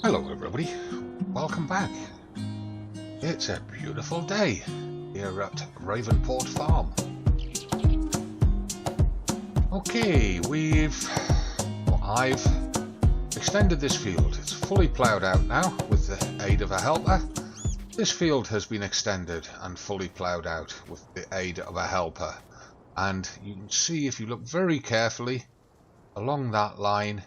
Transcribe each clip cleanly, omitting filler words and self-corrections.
Hello everybody, welcome back. It's a beautiful day here at Ravenport Farm. Okay, I've extended this field. It's fully ploughed out now with the aid of a helper. This field has been extended and fully ploughed out with the aid of a helper. And you can see, if you look very carefully along that line,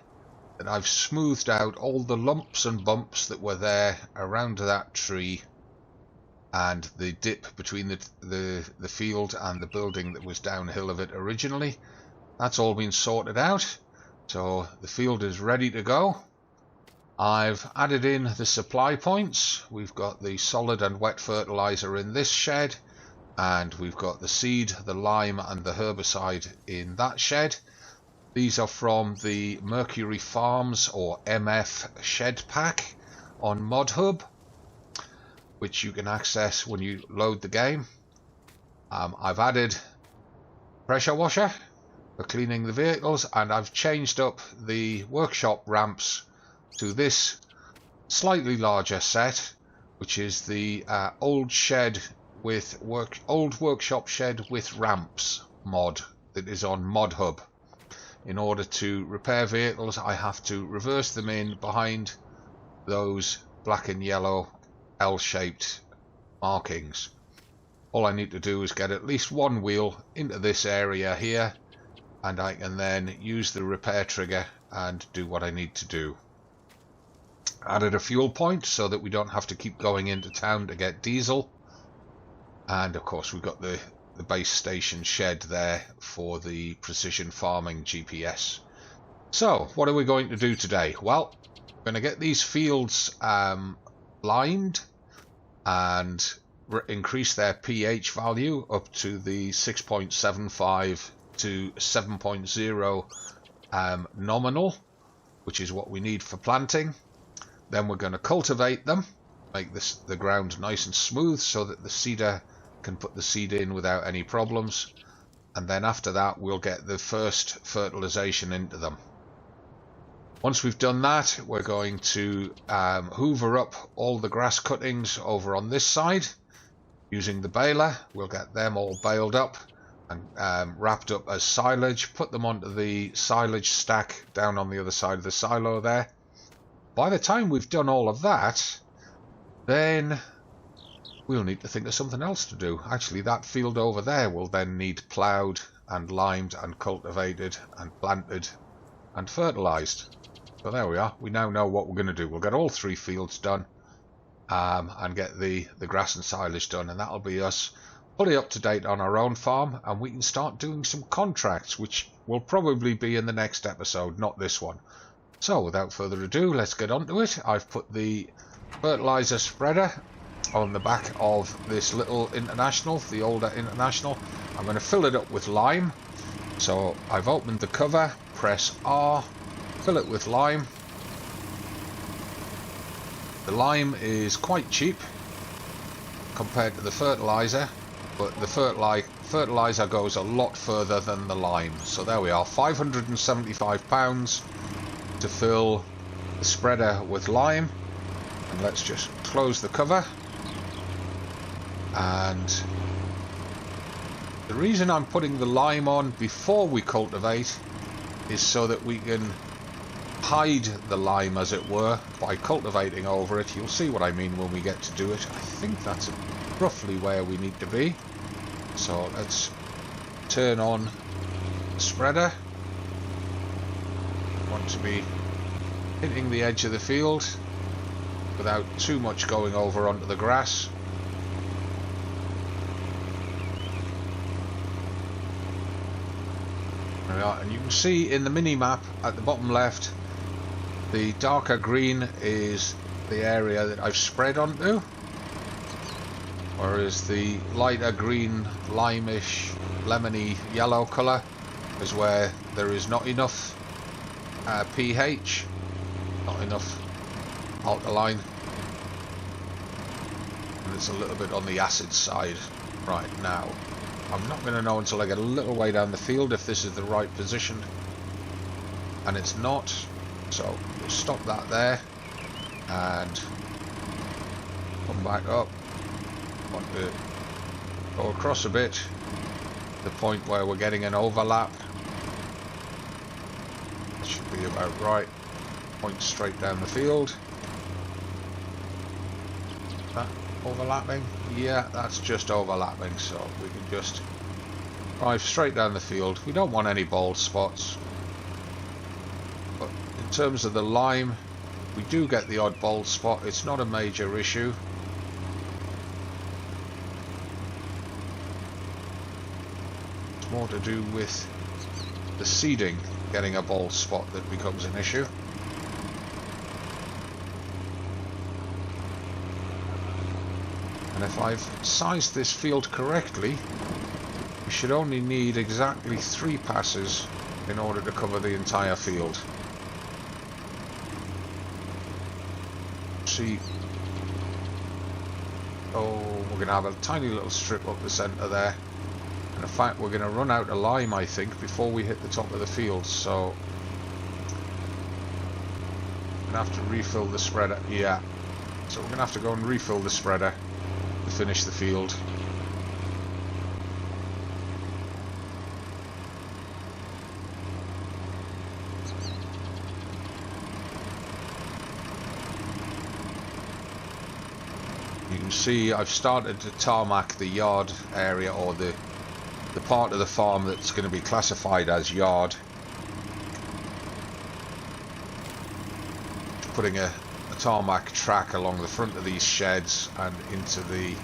that I've smoothed out all the lumps and bumps that were there around that tree and the dip between the field and the building that was downhill of it originally. That's all been sorted out, so the field is ready to go. I've added in the supply points. We've got the solid and wet fertilizer in this shed, and we've got the seed, the lime and the herbicide in that shed. These are from the Mercury Farms or MF shed pack on ModHub, which you can access when you load the game. I've added pressure washer for cleaning the vehicles, and I've changed up the workshop ramps to this slightly larger set, which is the old workshop shed with ramps mod that is on ModHub. In order to repair vehicles, I have to reverse them in behind those black and yellow L-shaped markings. All I need to do is get at least one wheel into this area here, and I can then use the repair trigger and do what I need to do. Added a fuel point so that we don't have to keep going into town to get diesel. And of course we've got the base station shed there for the precision farming GPS. So what are we going to do today? Well, we're going to get these fields limed and increase their pH value up to the 6.75 to 7.0 nominal, which is what we need for planting. Then we're going to cultivate them, make the ground nice and smooth so that the seeder can put the seed in without any problems, and then after that we'll get the first fertilization into them. Once we've done that, we're going to hoover up all the grass cuttings over on this side using the baler. We'll get them all baled up and wrapped up as silage, put them onto the silage stack down on the other side of the silo there. By the time we've done all of that, then we'll need to think of something else to do. Actually, that field over there will then need ploughed and limed and cultivated and planted and fertilized. So there we are. We now know what we're going to do. We'll get all three fields done and get the grass and silage done, and that'll be us fully up to date on our own farm, and we can start doing some contracts, which will probably be in the next episode, not this one. So without further ado, let's get on to it. I've put the fertilizer spreader on the back of this little International, the older International. I'm going to fill it up with lime. So I've opened the cover, press R, fill it with lime. The lime is quite cheap compared to the fertilizer, but the fertilizer goes a lot further than the lime. So there we are, £575 to fill the spreader with lime. And let's just close the cover. And the reason I'm putting the lime on before we cultivate is so that we can hide the lime, as it were, by cultivating over it. You'll see what I mean when we get to do it. I think that's roughly where we need to be. So let's turn on the spreader. I want to be hitting the edge of the field without too much going over onto the grass. And you can see in the mini map at the bottom left, the darker green is the area that I've spread onto, whereas the lighter green, limeish, lemony yellow colour is where there is not enough pH, not enough alkaline, and it's a little bit on the acid side right now. I'm not going to know until I get a little way down the field if this is the right position, and it's not. So we'll stop that there and come back up. Want to go across a bit, the point where we're getting an overlap. That should be about right. Point straight down the field. Is that overlapping? Yeah, that's just overlapping, so we can just drive straight down the field. We don't want any bald spots. But in terms of the lime, we do get the odd bald spot. It's not a major issue. It's more to do with the seeding getting a bald spot that becomes an issue. And if I've sized this field correctly, we should only need exactly 3 passes in order to cover the entire field. See, oh, we're going to have a tiny little strip up the centre there. And in fact, we're going to run out of lime, I think, before we hit the top of the field. So, we're going to have to refill the spreader. Yeah, so we're going to have to go and refill the spreader to finish the field. You can see I've started to tarmac the yard area, or the part of the farm that's going to be classified as yard. Putting a tarmac track along the front of these sheds and into the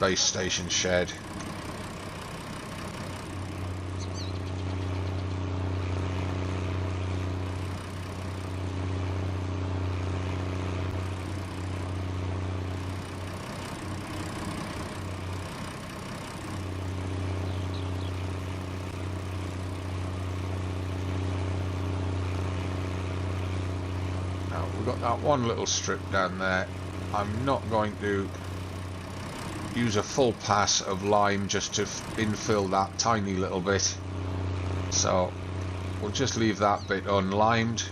base station shed. Got that one little strip down there. I'm not going to use a full pass of lime just to infill that tiny little bit, so we'll just leave that bit unlimed.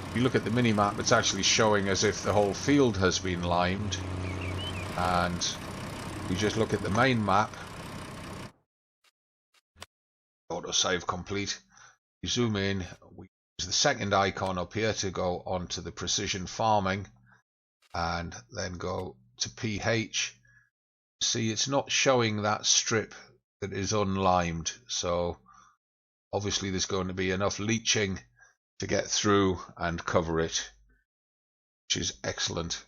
If you look at the mini-map, it's actually showing as if the whole field has been limed, and we just look at the main map, autosave complete, you zoom in, we use the second icon up here to go on to the precision farming, and then go to pH. See, it's not showing that strip that is unlimed, so obviously there's going to be enough leaching to get through and cover it, which is excellent.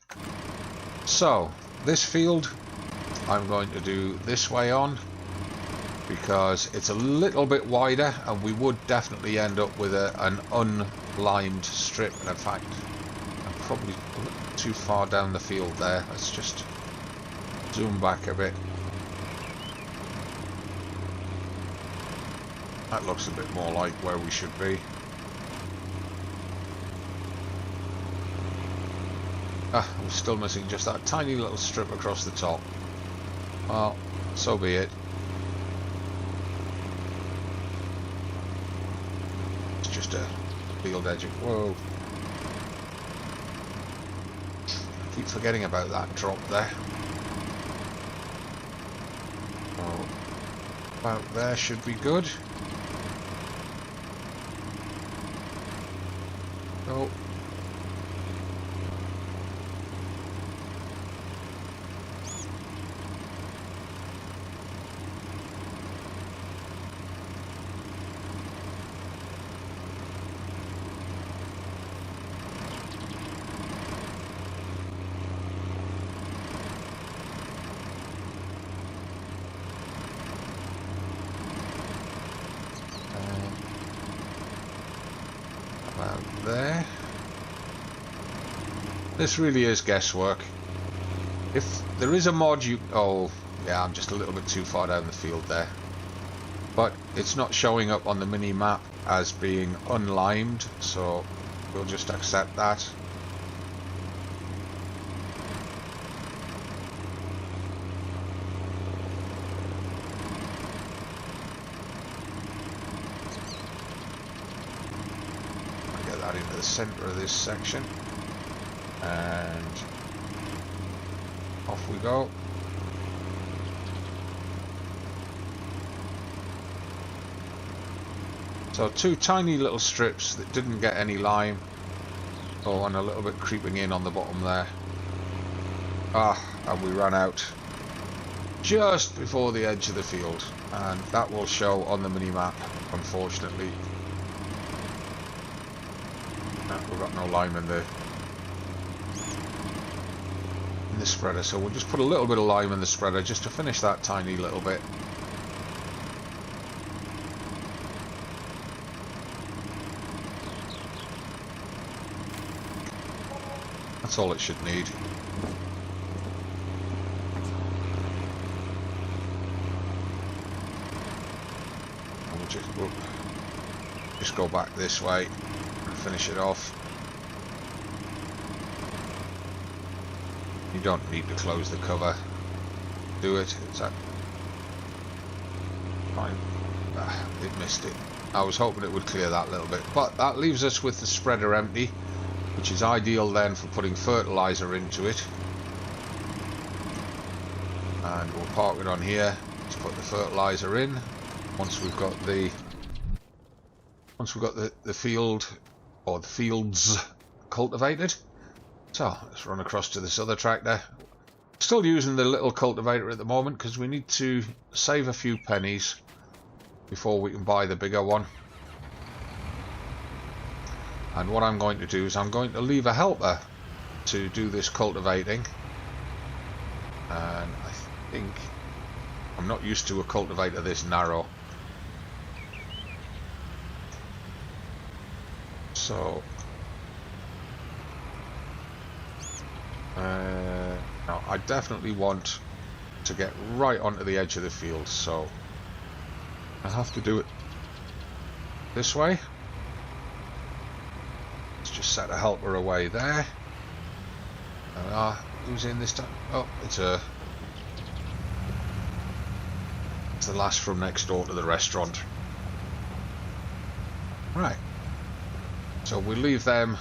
So this field I'm going to do this way on, because it's a little bit wider and we would definitely end up with an unlimed strip. And in fact, I'm probably a little too far down the field there. Let's just zoom back a bit. That looks a bit more like where we should be. Ah, I'm still missing just that tiny little strip across the top. Well, so be it. It's just a field edge. Whoa. I keep forgetting about that drop there. Oh, about there should be good. Oh. About there. This really is guesswork. If there is a mod you... Oh, yeah, I'm just a little bit too far down the field there. But it's not showing up on the mini-map as being unlimed, so we'll just accept that. that into the center of this section, and off we go. So 2 tiny little strips that didn't get any lime. Oh, and a little bit creeping in on the bottom there. And we ran out just before the edge of the field, and that will show on the mini-map, unfortunately. No, we've got no lime in the spreader, so we'll just put a little bit of lime in the spreader just to finish that tiny little bit. That's all it should need. We'll just go back this way and finish it off. You don't need to close the cover. Do it. It's that fine. It missed it. I was hoping it would clear that little bit, but that leaves us with the spreader empty, which is ideal then for putting fertilizer into it. And we'll park it on here. Let's put the fertilizer in once we've got the field, or the fields, cultivated. So let's run across to this other tractor. Still using the little cultivator at the moment because we need to save a few pennies before we can buy the bigger one. And what I'm going to do is I'm going to leave a helper to do this cultivating. And I think I'm not used to a cultivator this narrow. So now I definitely want to get right onto the edge of the field, so I have to do it this way. Let's just set a helper away there. Who's in this time? Oh, it's the lass from next door to the restaurant. Right. So we leave them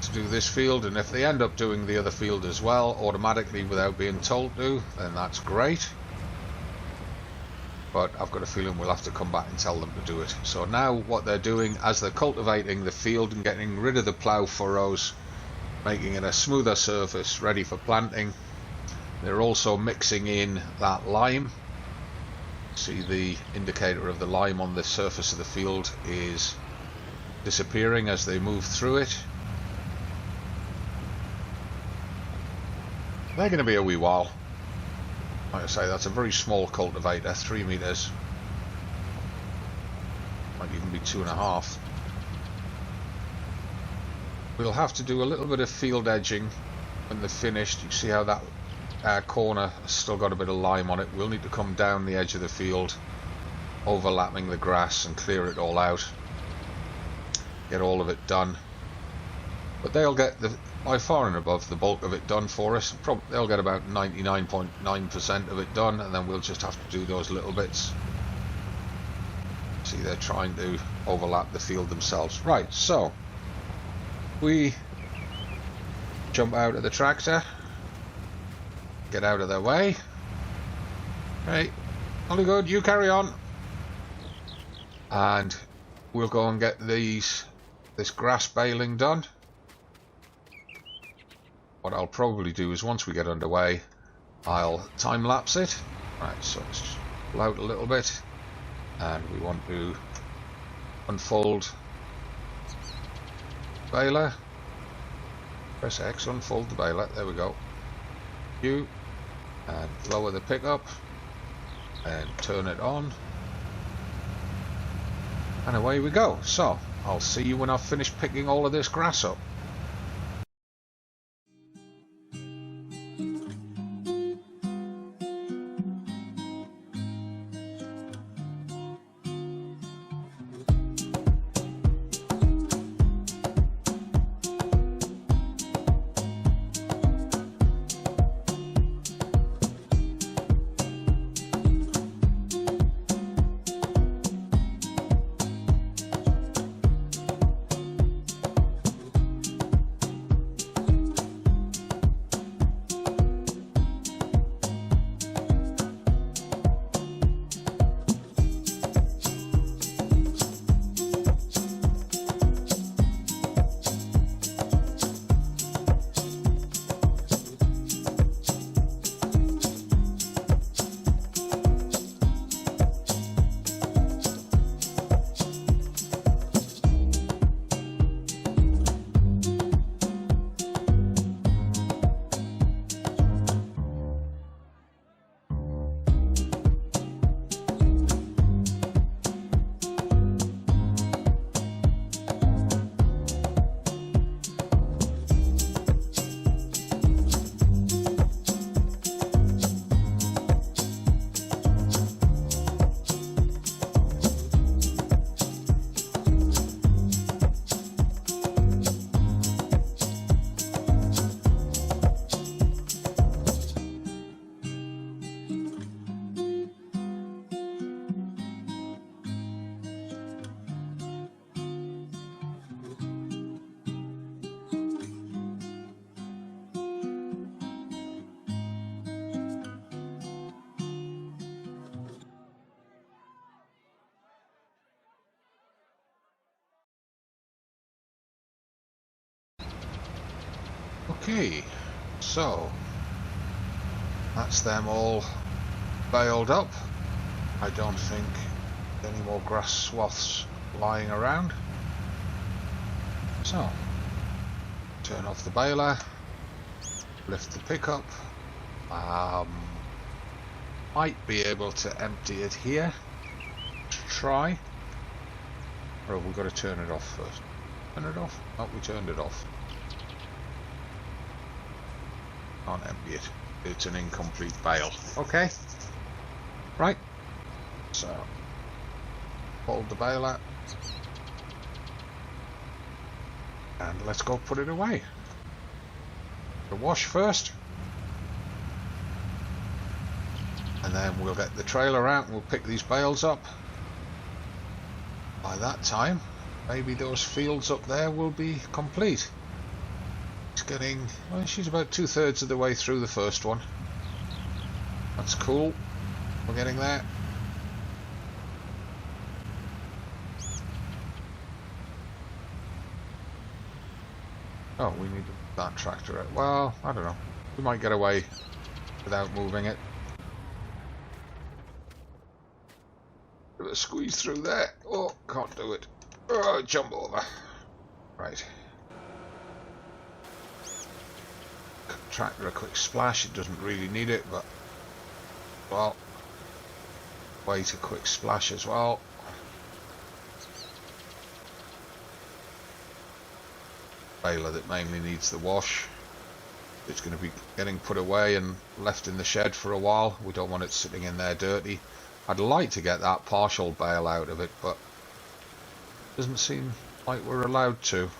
to do this field, and if they end up doing the other field as well automatically without being told to, then that's great. But I've got a feeling we'll have to come back and tell them to do it. So now what they're doing as they're cultivating the field and getting rid of the plough furrows, making it a smoother surface ready for planting, they're also mixing in that lime. See, the indicator of the lime on the surface of the field is disappearing as they move through it. They're going to be a wee while. Like I say, that's a very small cultivator, 3 meters. Might even be 2.5. We'll have to do a little bit of field edging when they're finished. You see how that corner has still got a bit of lime on it. We'll need to come down the edge of the field, overlapping the grass, and clear it all out. Get all of it done. But they'll get by far and above the bulk of it done for us. They'll get about 99.9% of it done, and then we'll just have to do those little bits. See, they're trying to overlap the field themselves. Right, so we jump out of the tractor, get out of their way. Right, only good, you carry on. And we'll go and get this grass baling done. What I'll probably do is once we get underway, I'll time lapse it. Right, so let's just pull out a little bit, and we want to unfold baler. Press X, unfold the baler. There we go. U, and lower the pickup, and turn it on, and away we go. So I'll see you when I've finished picking all of this grass up. Okay, so that's them all baled up. I don't think any more grass swaths lying around. So, turn off the baler, lift the pickup. Might be able to empty it here. Try. Or have we got to turn it off first? Turn it off? Oh, we turned it off. Can't empty it. It's an incomplete bale. Okay. Right. So, hold the baler. And let's go put it away. The wash first. And then we'll get the trailer out and we'll pick these bales up. By that time, maybe those fields up there will be complete. It's getting, well, she's about 2/3 of the way through the first one. That's cool. We're getting there. Oh, we need that tractor. Well, I don't know. We might get away without moving it. Give it a squeeze through there. Oh, can't do it. Oh, jump over. Right. Tractor a quick splash. It doesn't really need it, but well, wait a quick splash as well. Baler that mainly needs the wash. It's going to be getting put away and left in the shed for a while. We don't want it sitting in there dirty. I'd like to get that partial bale out of it, but it doesn't seem like we're allowed to.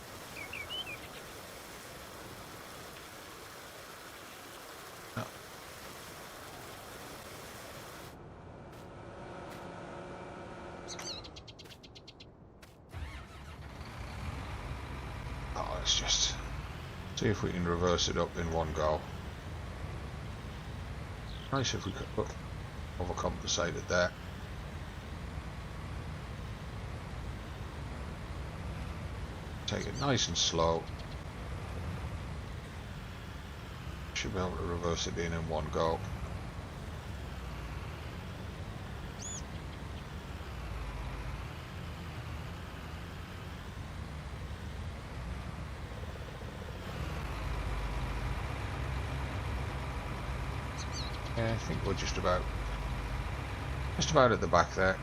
No. Oh, let's just see if we can reverse it up in one go. Nice if we could put overcompensated there. Take it nice and slow. Should be able to reverse it in one go. Yeah, I think we're just about at the back there.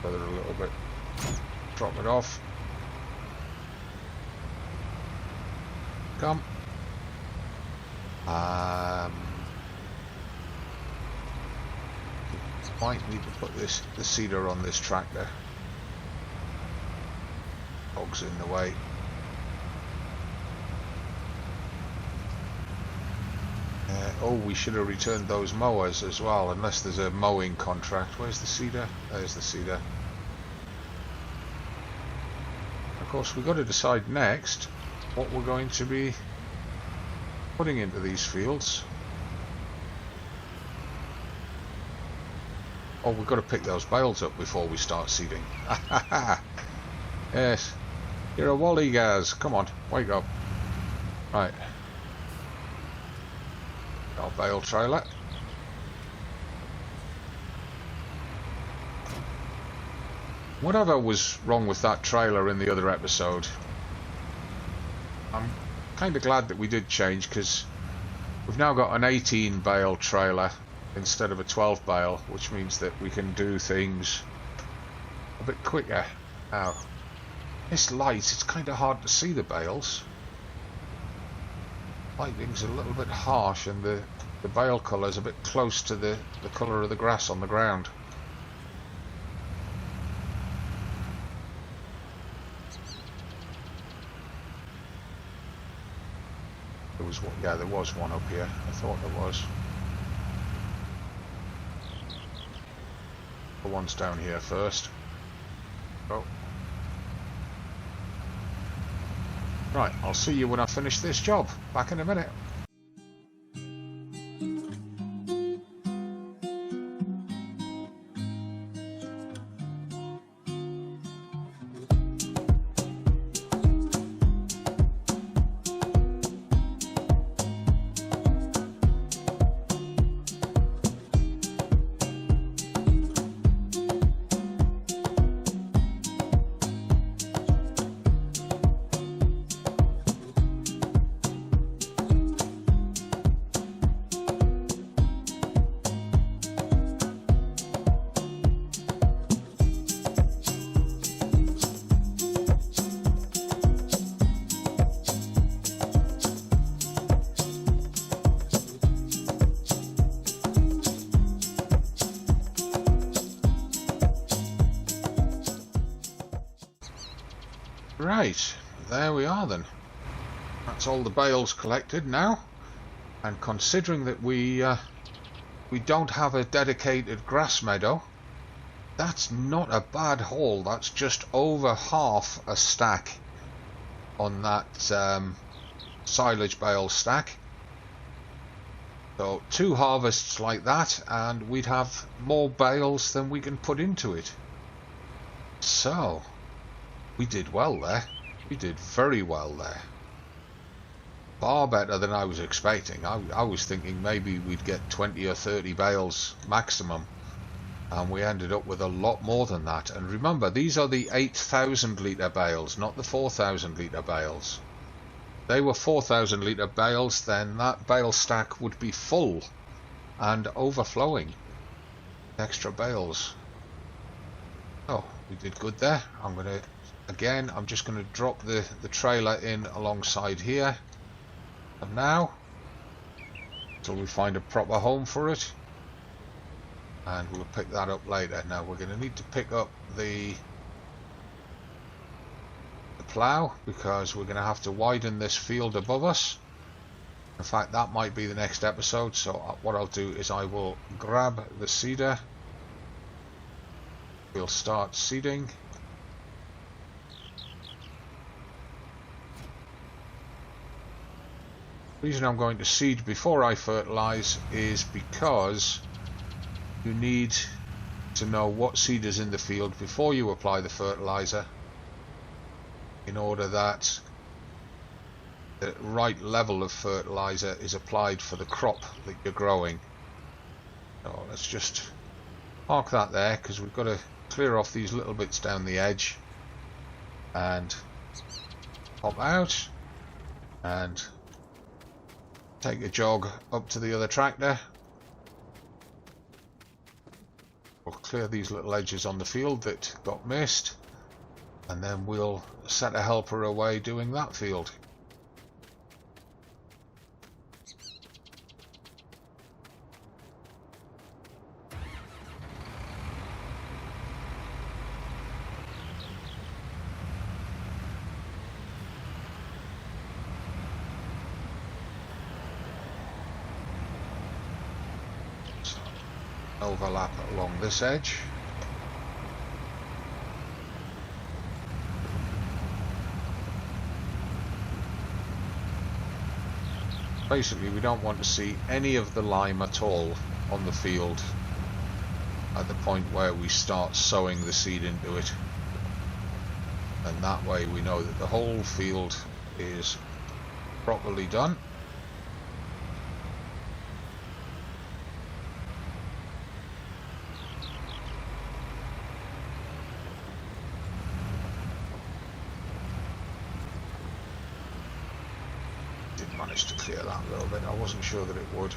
Feather a little bit. Drop it off. Come. Might need to put the cedar on this tractor. Hogs in the way. Oh, we should have returned those mowers as well, unless there's a mowing contract. Where's the cedar? There's the cedar. Of course, we've got to decide next what we're going to be putting into these fields. Oh, we've got to pick those bales up before we start seeding. Yes, you're a wally, Gaz. Come on, wake up. Right. Our bale trailer. Whatever was wrong with that trailer in the other episode, I'm kind of glad that we did change, because we've now got an 18 bale trailer instead of a 12 bale, which means that we can do things a bit quicker. Now, this light, it's kind of hard to see the bales. Lighting's a little bit harsh, and the bale colour's a bit close to the colour of the grass on the ground. There was one, yeah, there was one up here. I thought there was. The one's down here first. Oh. Right, I'll see you when I finish this job. Back in a minute. Right, there we are then. That's all the bales collected now. And considering that we don't have a dedicated grass meadow, that's not a bad haul. That's just over half a stack on that silage bale stack. So 2 harvests like that and we'd have more bales than we can put into it. So we did well there. We did very well there. Far better than I was expecting. I was thinking maybe we'd get 20 or 30 bales maximum, and we ended up with a lot more than that. And remember, these are the 8,000 litre bales, not the 4,000 litre bales. If they were 4,000 litre bales, then that bale stack would be full and overflowing. Extra bales. Oh, we did good there. I'm just gonna drop the trailer in alongside here. And now, until we find a proper home for it, and we'll pick that up later. Now we're going to need to pick up the plough, because we're going to have to widen this field above us. In fact, that might be the next episode. So what I'll do is I will grab the seeder. We'll start seeding. The reason I'm going to seed before I fertilise is because you need to know what seed is in the field before you apply the fertiliser, in order that the right level of fertiliser is applied for the crop that you're growing. So let's just park that there, because we've got to clear off these little bits down the edge and pop out and take a jog up to the other tractor. We'll clear these little edges on the field that got missed, and then we'll set a helper away doing that field. Overlap along this edge. Basically, we don't want to see any of the lime at all on the field at the point where we start sowing the seed into it, and that way we know that the whole field is properly done. Managed to clear that a little bit. I wasn't sure that it would.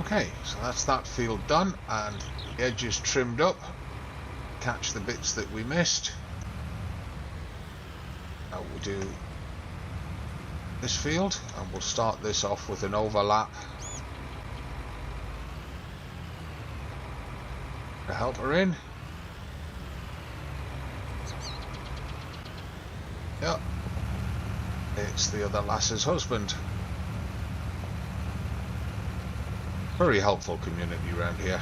Okay, so that's that field done, and the edges trimmed up. Catch the bits that we missed. Now we'll do this field, and we'll start this off with an overlap. To help her in. Yep. It's the other lass's husband. Very helpful community around here.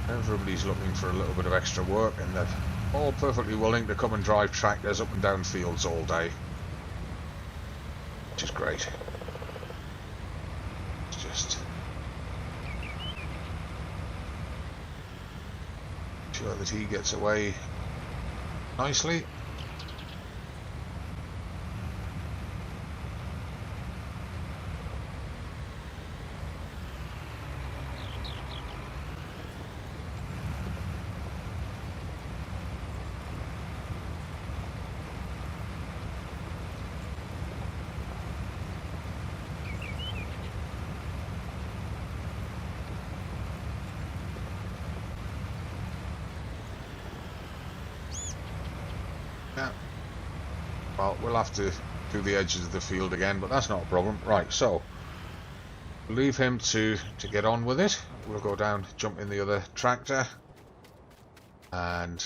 Everybody's looking for a little bit of extra work, and they're all perfectly willing to come and drive tractors up and down fields all day. Which is great. It's just sure that he gets away nicely. Yeah. Well, we'll have to do the edges of the field again, but that's not a problem. Right, so leave him to get on with it. We'll go down, jump in the other tractor, and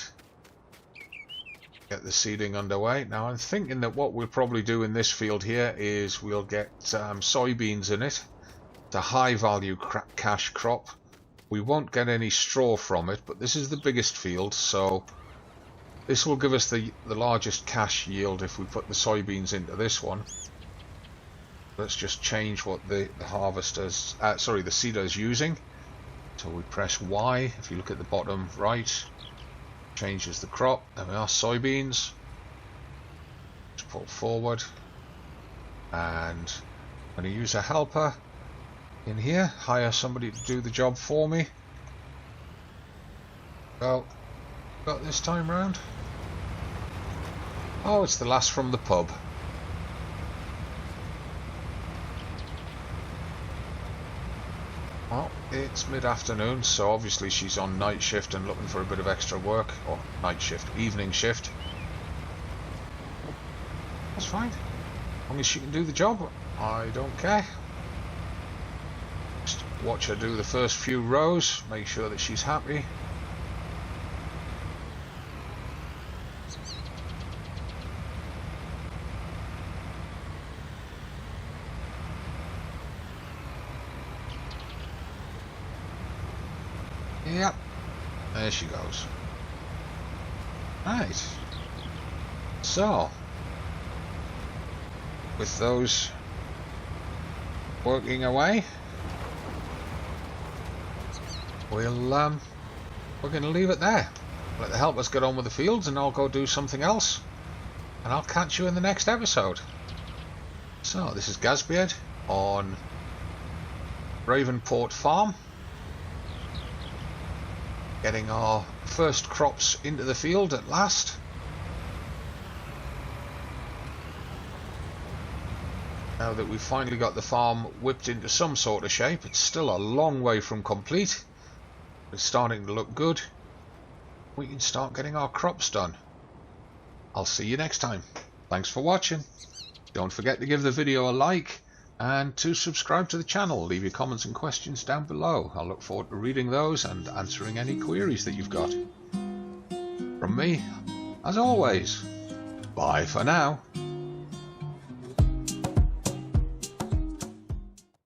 get the seeding underway. Now I'm thinking that what we'll probably do in this field here is we'll get soybeans in it. It's a high value cash crop. We won't get any straw from it, but this is the biggest field, so this will give us the largest cash yield if we put the soybeans into this one. Let's just change what the harvester's, the seeder is using. So we press Y. If you look at the bottom right, changes the crop. There we are, soybeans. Just pull forward, and I'm going to use a helper in here. Hire somebody to do the job for me. Well, got this time round. Oh, it's the lass from the pub. Well, it's mid-afternoon, so obviously she's on night shift and looking for a bit of extra work. Or night shift, evening shift. That's fine. As long as she can do the job, I don't care. Just watch her do the first few rows, make sure that she's happy. Yep, there she goes. Right, so with those working away, we're going to leave it there. Let the helpers get on with the fields, and I'll go do something else, and I'll catch you in the next episode. So this is Gazbeard on Ravenport Farm. Getting our first crops into the field at last. Now that we've finally got the farm whipped into some sort of shape, it's still a long way from complete. It's starting to look good. We can start getting our crops done. I'll see you next time. Thanks for watching. Don't forget to give the video a like and to subscribe to the channel. Leave your comments and questions down below. I'll look forward to reading those and answering any queries that you've got. From me, as always, bye for now.